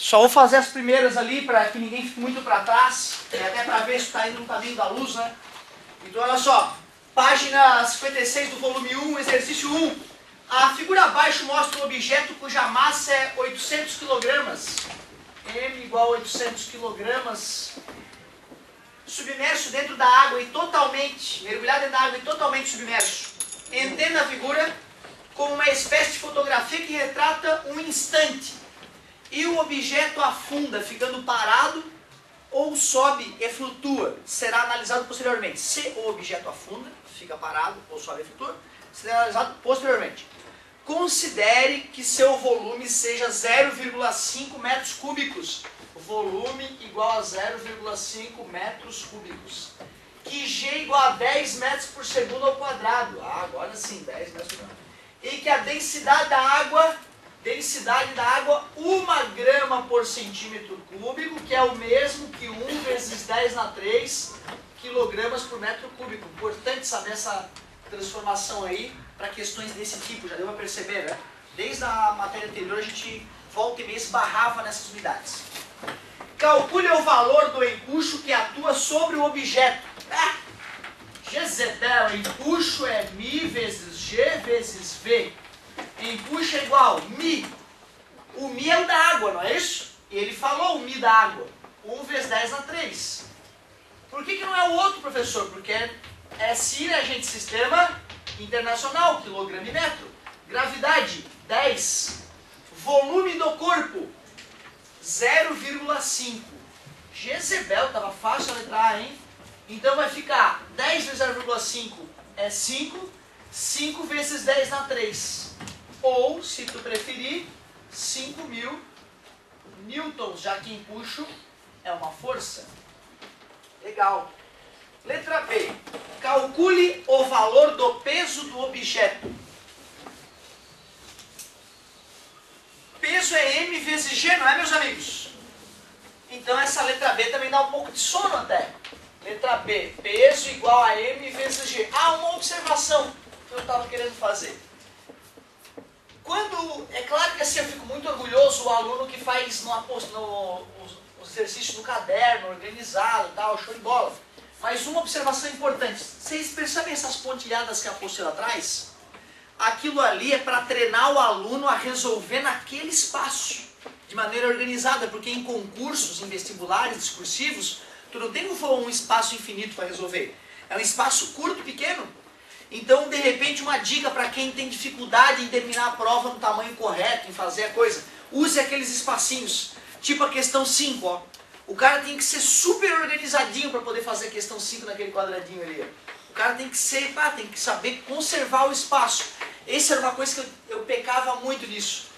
Só vou fazer as primeiras ali para que ninguém fique muito para trás, e até para ver se está indo no caminho da luz, né? Então olha só, página 56 do volume 1, exercício 1. A figura abaixo mostra um objeto cuja massa é 800 kg, M igual a 800 kg, submerso dentro da água e totalmente, mergulhado dentro da água e totalmente submerso. Entenda a figura como uma espécie de fotografia que retrata um instante. E o objeto afunda, ficando parado, ou sobe e flutua. Será analisado posteriormente. Se o objeto afunda, fica parado, ou sobe e flutua, será analisado posteriormente. Considere que seu volume seja 0,5 metros cúbicos. Volume igual a 0,5 metros cúbicos. Que G igual a 10 metros por segundo ao quadrado. Agora sim, 10 metros por segundo. E que a densidade da água, 1 grama por centímetro cúbico, que é o mesmo que 1 vezes 10 na 3 quilogramas por metro cúbico. Importante saber essa transformação aí para questões desse tipo, já deu para perceber, né? Desde a matéria anterior a gente volta e meia esbarrava nessas unidades. Calcule o valor do empuxo que atua sobre o objeto. Jezebel, empuxo é μ vezes G vezes V. Empuxo é igual μ. O μ é o da água, não é isso? E ele falou o μ da água. 1 vezes 10 na 3. Por que não é o outro, professor? Porque é SI, né, gente? Sistema internacional, quilograma e metro. Gravidade, 10. Volume do corpo, 0,5. Jezebel, estava fácil a letra A, hein? Então vai ficar 10 vezes 0,5 é 5. 5 vezes 10 na 3. Ou, se tu preferir, 5.000 newtons, já que empuxo é uma força. Legal. Letra B. Calcule o valor do peso do objeto. Peso é M vezes G, não é, meus amigos? Então essa letra B também dá um pouco de sono até. Letra B. Peso igual a M vezes G. Uma observação que eu estava querendo fazer. É claro que assim eu fico muito orgulhoso o aluno que faz os exercícios no caderno, organizado, tal, show de bola. Mas uma observação importante, vocês percebem essas pontilhadas que a apostila traz? Aquilo ali é para treinar o aluno a resolver naquele espaço, de maneira organizada, porque em concursos, em vestibulares, discursivos, tu não tem um espaço infinito para resolver. É um espaço curto, pequeno. Então, de repente, uma dica para quem tem dificuldade em terminar a prova no tamanho correto, em fazer a coisa, use aqueles espacinhos, tipo a questão 5, ó. O cara tem que ser super organizadinho para poder fazer a questão 5 naquele quadradinho ali. Ó. O cara tem que saber conservar o espaço. Essa era uma coisa que eu pecava muito nisso.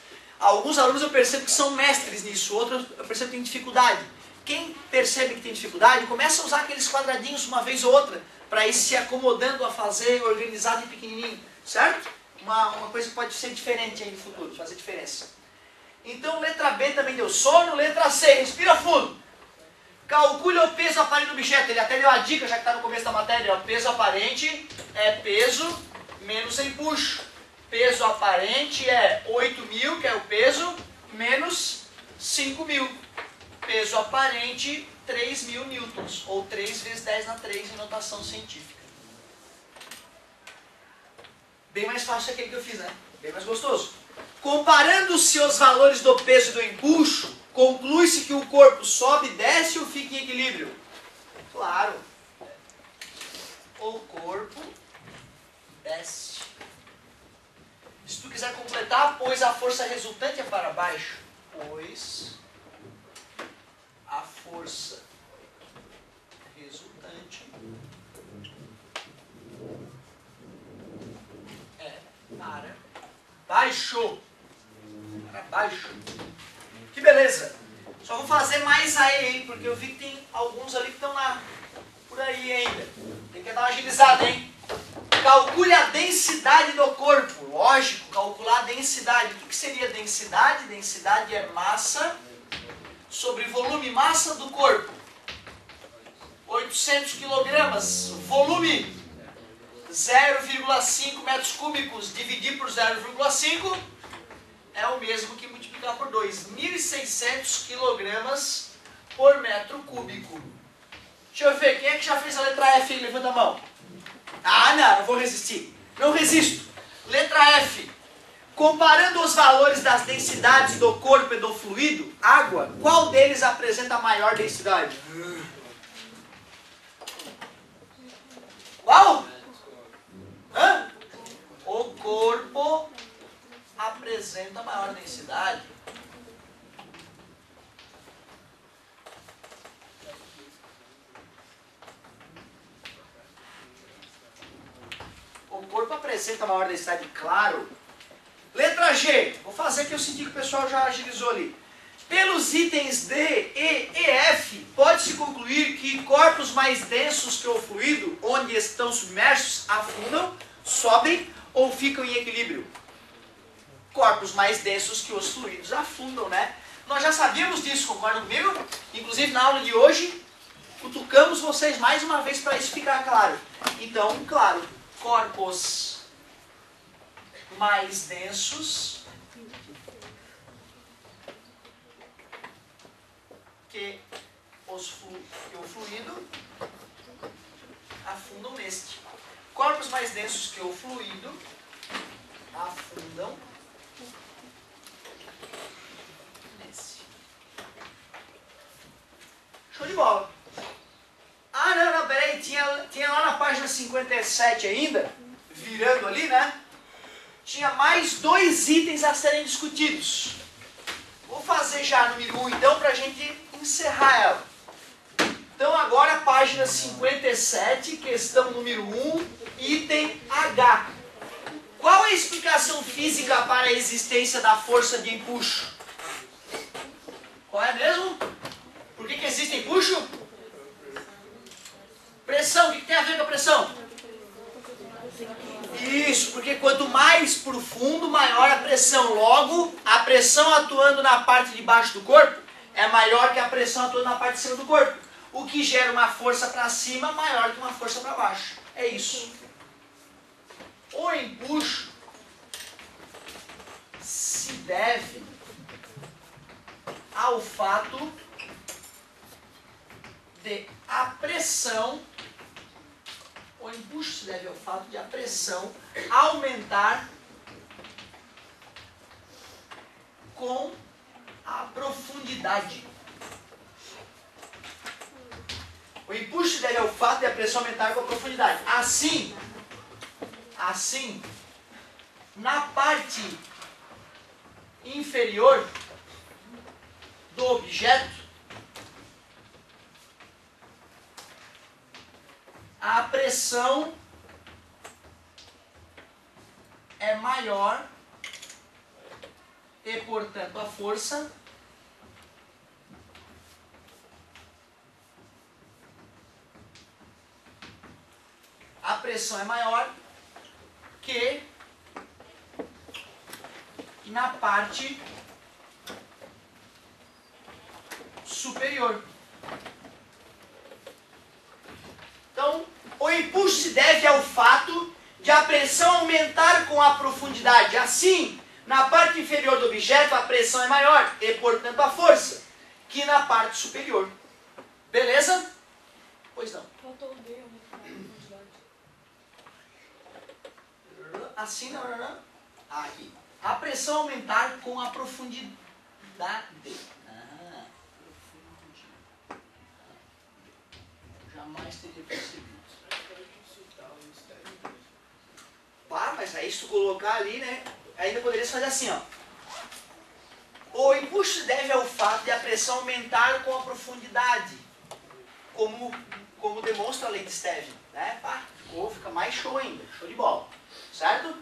Alguns alunos eu percebo que são mestres nisso, outros eu percebo que tem dificuldade. Quem percebe que tem dificuldade, começa a usar aqueles quadradinhos uma vez ou outra, para ir se acomodando a fazer organizado e pequenininho, certo? Uma coisa que pode ser diferente aí no futuro, fazer diferença. Então, letra B também deu sono. Letra C, respira fundo. Calcule o peso aparente do objeto. Ele até deu a dica, já que está no começo da matéria. Ó. Peso aparente é peso menos empuxo. Peso aparente é 8.000, que é o peso, menos 5.000. Peso aparente, 3.000 newtons, ou 3 vezes 10 na 3 em notação científica. Bem mais fácil aquele que eu fiz, né? Bem mais gostoso. Comparando-se os valores do peso e do empuxo, conclui-se que o corpo sobe, desce ou fica em equilíbrio? Claro. O corpo desce. Se tu quiser completar, pois a força resultante é para baixo. Pois a força resultante é para baixo. Para baixo. Que beleza. Só vou fazer mais aí, hein? Porque eu vi que tem alguns ali que estão lá por aí ainda. Tem que dar uma agilizada, hein? Calcule a densidade do corpo. Lógico, calcular a densidade. O que seria densidade? Densidade é massa sobre volume, massa do corpo. 800 kg. Volume 0,5 metros cúbicos. Dividir por 0,5 é o mesmo que multiplicar por 2. 1.600 kg por metro cúbico. Deixa eu ver, quem é que já fez a letra F aí? Levanta a mão. Ah, não vou resistir. Não resisto. Letra F. Comparando os valores das densidades do corpo e do fluido, água, qual deles apresenta a maior densidade? Qual? Hã? O corpo apresenta a maior densidade. O corpo apresenta a maior densidade, claro. Letra G. Vou fazer que eu senti que o pessoal já agilizou ali. Pelos itens D, E e F, pode-se concluir que corpos mais densos que o fluido, onde estão submersos, afundam, sobem ou ficam em equilíbrio. Corpos mais densos que os fluidos afundam, né? Nós já sabíamos disso, concordam comigo? Inclusive na aula de hoje, cutucamos vocês mais uma vez para isso ficar claro. Então, claro, corpos mais densos que o fluido afundam neste. Corpos mais densos que o fluido afundam nesse. Show de bola. Ah, não, peraí, tinha lá na página 57 ainda, virando ali, né? Tinha mais 2 itens a serem discutidos. Vou fazer já número 1 então para a gente encerrar ela. Então agora página 57, questão número 1, item H. Qual é a explicação física para a existência da força de empuxo? Qual é mesmo? Por que existe empuxo? Pressão, o que tem a ver com a pressão? Isso, porque quanto mais profundo, maior a pressão. Logo, a pressão atuando na parte de baixo do corpo é maior que a pressão atuando na parte de cima do corpo. O que gera uma força para cima maior que uma força para baixo. É isso. O empuxo se deve ao fato de a pressão... O empuxo se deve ao fato de a pressão aumentar com a profundidade. O empuxo se deve ao fato de a pressão aumentar com a profundidade. Assim, na parte inferior do objeto, a pressão é maior e, portanto, a força é maior que na parte superior. Então, o impulso se deve ao fato de a pressão aumentar com a profundidade. Assim, na parte inferior do objeto, a pressão é maior e, portanto, a força, que na parte superior. Beleza? Pois não. Faltou o D, profundidade. Assim, não. Aqui. A pressão aumentar com a profundidade. Jamais teria percebido. Pá, mas aí se tu colocar ali, né? Ainda poderia fazer assim, ó. O impulso se deve ao fato de a pressão aumentar com a profundidade. Como demonstra a lei de Stevin, né? Pá, fica mais show ainda. Show de bola. Certo?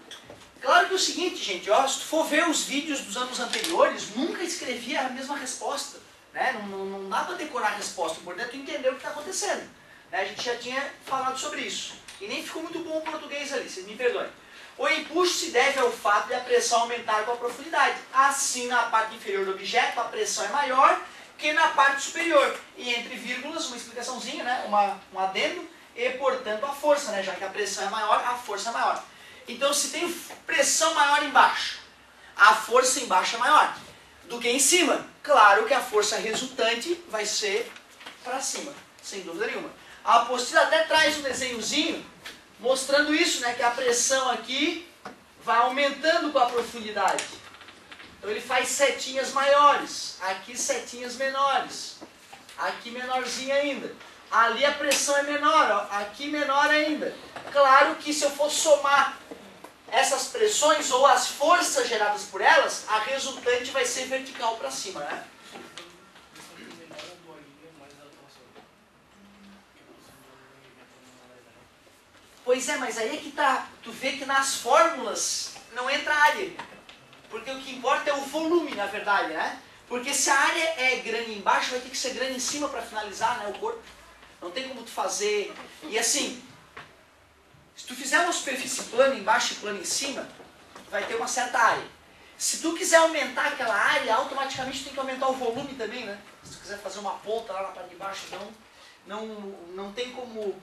Claro que é o seguinte, gente, ó, se tu for ver os vídeos dos anos anteriores, nunca escrevia a mesma resposta. Né? Não dá para decorar a resposta, o importante é tu entender o que está acontecendo. Né? A gente já tinha falado sobre isso. E nem ficou muito bom o português ali, vocês me perdoem. O impulso se deve ao fato de a pressão aumentar com a profundidade. Assim, na parte inferior do objeto, a pressão é maior que na parte superior. E entre vírgulas, uma explicaçãozinha, né? um adendo, e portanto a força, né? Já que a pressão é maior, a força é maior. Então, se tem pressão maior embaixo, a força embaixo é maior do que em cima. Claro que a força resultante vai ser para cima, sem dúvida nenhuma. A apostila até traz um desenhozinho mostrando isso, né, que a pressão aqui vai aumentando com a profundidade. Então ele faz setinhas maiores, aqui setinhas menores, aqui menorzinha ainda. Ali a pressão é menor, ó, aqui menor ainda. Claro que se eu for somar essas pressões ou as forças geradas por elas, a resultante vai ser vertical para cima, né? Pois é, mas aí é que tá. Tu vê que nas fórmulas não entra área. Porque o que importa é o volume, na verdade, né? Porque se a área é grande embaixo, vai ter que ser grande em cima para finalizar, né, o corpo. Não tem como tu fazer... E assim, se tu fizer uma superfície plana embaixo e plana em cima, vai ter uma certa área. Se tu quiser aumentar aquela área, automaticamente tu tem que aumentar o volume também, né? Se tu quiser fazer uma ponta lá na parte de baixo, não tem como...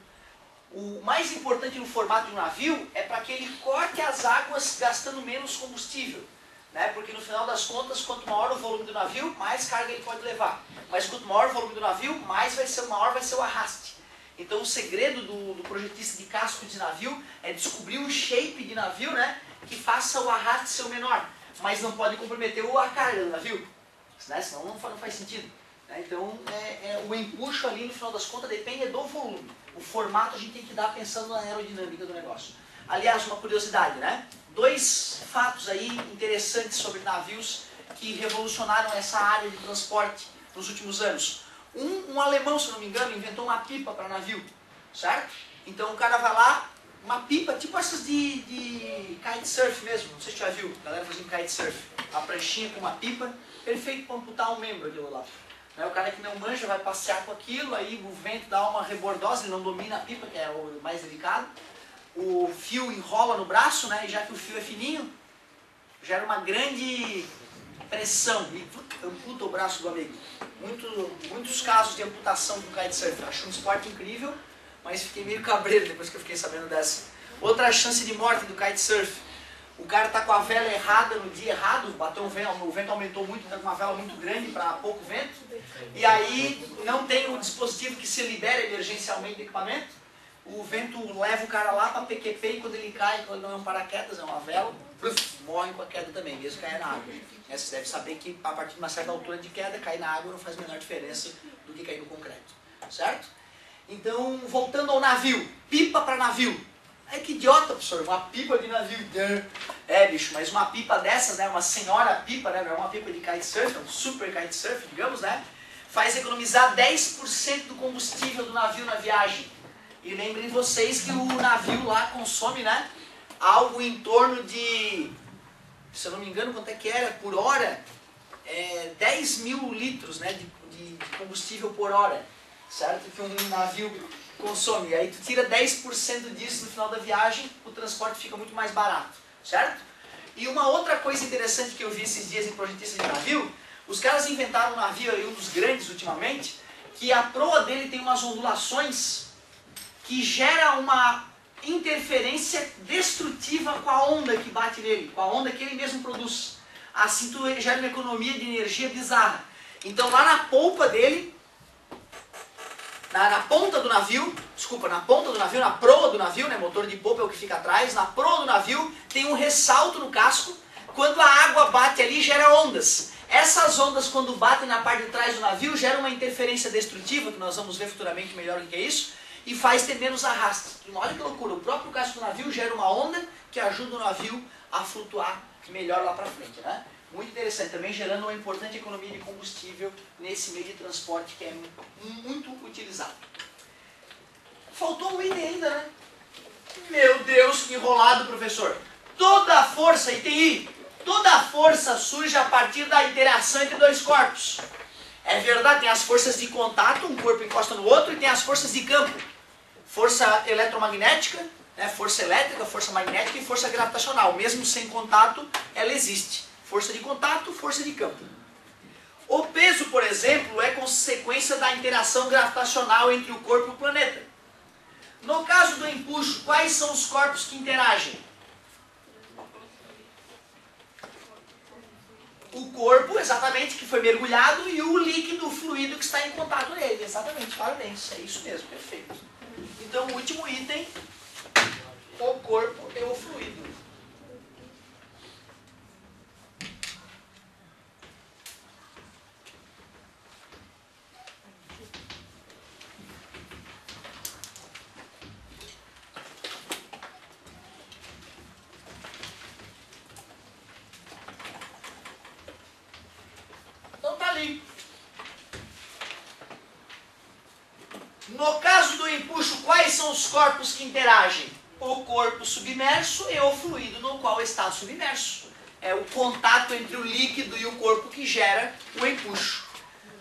O mais importante no formato de um navio é para que ele corte as águas gastando menos combustível. Né? Porque no final das contas, quanto maior o volume do navio, mais carga ele pode levar. Mas quanto maior o volume do navio, maior vai ser o arraste. Então o segredo do projetista de casco de navio é descobrir um shape de navio, né, que faça o arraste ser o menor. Mas não pode comprometer a carga do navio, né? Senão não faz sentido. Né? Então o empuxo ali, no final das contas, depende do volume. O formato a gente tem que dar pensando na aerodinâmica do negócio. Aliás, uma curiosidade, né? 2 fatos aí interessantes sobre navios que revolucionaram essa área de transporte nos últimos anos. Um alemão, se não me engano, inventou uma pipa para navio, certo? Então o cara vai lá, uma pipa, tipo essas de kitesurf mesmo, não sei se você já viu, a galera fazendo kitesurf. A pranchinha com uma pipa, perfeito para amputar um membro aquilo lá. O cara que não manja vai passear com aquilo, aí o vento dá uma rebordose, ele não domina a pipa, que é o mais delicado. O fio enrola no braço, né? E já que o fio é fininho, gera uma grande pressão e amputa o braço do amigo. Muitos casos de amputação com kitesurf. Acho um esporte incrível, mas fiquei meio cabreiro depois que eu fiquei sabendo dessa. Outra chance de morte do kitesurf. O cara está com a vela errada no dia errado, bateu o vento aumentou muito, está com uma vela muito grande para pouco vento. E aí não tem o dispositivo que se libera emergencialmente do equipamento. O vento leva o cara lá para PQP e quando ele cai, quando não é um paraquedas, é uma vela, morre com a queda também, mesmo cair na água. Você deve saber que a partir de uma certa altura de queda, cair na água não faz a menor diferença do que cair no concreto. Certo? Então, voltando ao navio. Pipa para navio. Que idiota, professor, uma pipa de navio. Bicho, mas uma pipa dessas, né, uma senhora pipa, né, não é uma pipa de kitesurf, é um super kitesurf, digamos, né, faz economizar 10% do combustível do navio na viagem. E lembrem vocês que o navio lá consome, né, algo em torno de, se eu não me engano, quanto é que era por hora? 10 mil litros, né, de combustível por hora, certo? Que um navio consome. E aí tu tira 10% disso no final da viagem, o transporte fica muito mais barato, certo? E uma outra coisa interessante que eu vi esses dias em projetistas de navio, os caras inventaram um navio aí, um dos grandes ultimamente, que a proa dele tem umas ondulações que gera uma interferência destrutiva com a onda que bate nele, com a onda que ele mesmo produz. Assim tu gera uma economia de energia bizarra. Então lá na polpa dele, na ponta do navio, na proa do navio, né, motor de polpa é o que fica atrás, na proa do navio tem um ressalto no casco, quando a água bate ali gera ondas. Essas ondas quando batem na parte de trás do navio geram uma interferência destrutiva, que nós vamos ver futuramente melhor o que é isso, e faz ter menos arraste. Olha que loucura, o próprio casco do navio gera uma onda que ajuda o navio a flutuar melhor lá para frente, né? Muito interessante, também gerando uma importante economia de combustível nesse meio de transporte que é muito utilizado. Faltou um item ainda, né? Meu Deus, que enrolado, professor. Toda a força, ITI, toda a força surge a partir da interação entre dois corpos. É verdade, tem as forças de contato, um corpo encosta no outro, e tem as forças de campo. Força eletromagnética, né? Força elétrica, força magnética e força gravitacional. Mesmo sem contato, ela existe. Força de contato, força de campo. O peso, por exemplo, é consequência da interação gravitacional entre o corpo e o planeta. No caso do empuxo, quais são os corpos que interagem? o corpo, exatamente, que foi mergulhado, e o líquido, o fluido que está em contato nele. Exatamente, parabéns. É isso mesmo, perfeito. Então, o último item, o corpo e o fluido. Então tá ali. No caso do empuxo, quais são os corpos que interagem? O corpo submerso e o fluido no qual está submerso. É o contato entre o líquido e o corpo que gera o empuxo.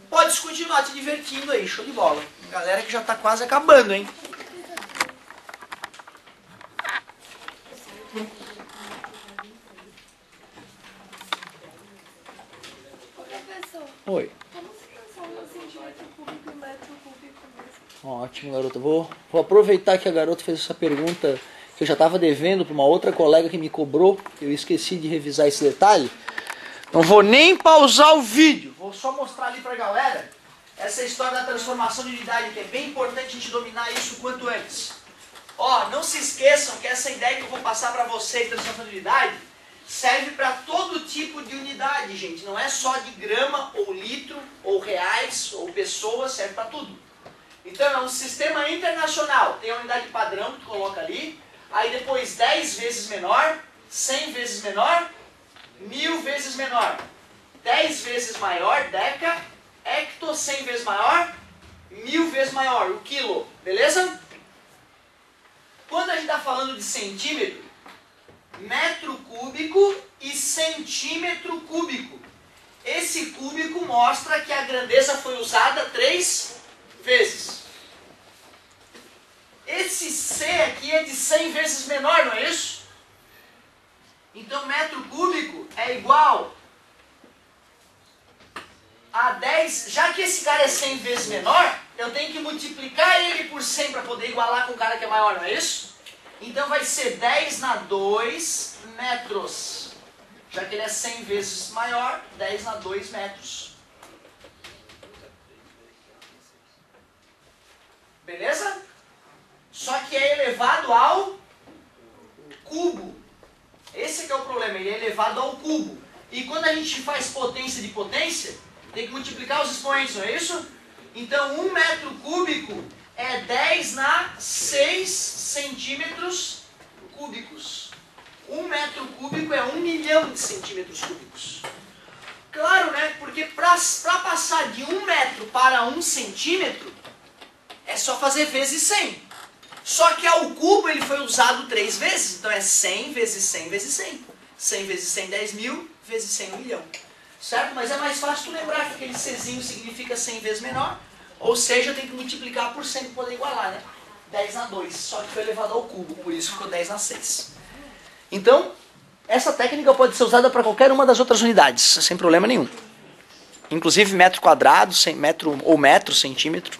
Pode continuar te divertindo aí, show de bola. Galera que já está quase acabando, hein? Professor, Oi. como se transforma centímetro cúbico em metro cúbico mesmo? Ótimo, garota. Vou aproveitar que a garota fez essa pergunta que eu já estava devendo para uma outra colega que me cobrou. Eu esqueci de revisar esse detalhe. Não vou nem pausar o vídeo. Vou só mostrar ali para a galera essa história da transformação de unidade, que é bem importante a gente dominar isso o quanto antes. Ó, não se esqueçam que essa ideia que eu vou passar para vocês, transformação de unidade, serve para todo tipo de unidade, gente. Não é só de grama, ou litro, ou reais, ou pessoas, serve para tudo. Então é um sistema internacional. Tem a unidade padrão que tu coloca ali, aí depois 10 vezes menor, 100 vezes menor, 1000 vezes menor, 10 vezes maior, deca, hecto, 100 vezes maior, 1000 vezes maior, o quilo, beleza? Quando a gente está falando de centímetro, metro cúbico e centímetro cúbico. Esse cúbico mostra que a grandeza foi usada 3 vezes. Esse C aqui é de 100 vezes menor, não é isso? Então metro cúbico é igual a 10, já que esse cara é 100 vezes menor, eu tenho que multiplicar ele por 100 para poder igualar com o cara que é maior, não é isso? Então vai ser 10 na 2 metros. Já que ele é 100 vezes maior, 10 na 2 metros. Beleza? Só que é elevado ao cubo. Esse que é o problema, ele é elevado ao cubo. E quando a gente faz potência de potência, tem que multiplicar os expoentes, não é isso? Então 1 metro cúbico é 10 na 6 centímetros cúbicos. 1 metro cúbico é 1 milhão de centímetros cúbicos. Claro, né? Porque para passar de 1 metro para 1 centímetro, é só fazer vezes 100. Só que ao cubo ele foi usado 3 vezes. Então é 100 vezes 100 vezes 100. 100 vezes 100, 10 mil, vezes 100, 1 milhão. Certo? Mas é mais fácil tu lembrar que aquele Czinho significa 100 vezes menor. Ou seja, tem que multiplicar por 100 para poder igualar, né? 10 na 2. Só que foi elevado ao cubo. Por isso ficou 10 na 6. Então, essa técnica pode ser usada para qualquer uma das outras unidades. Sem problema nenhum. Inclusive metro quadrado, metro ou metro, centímetro.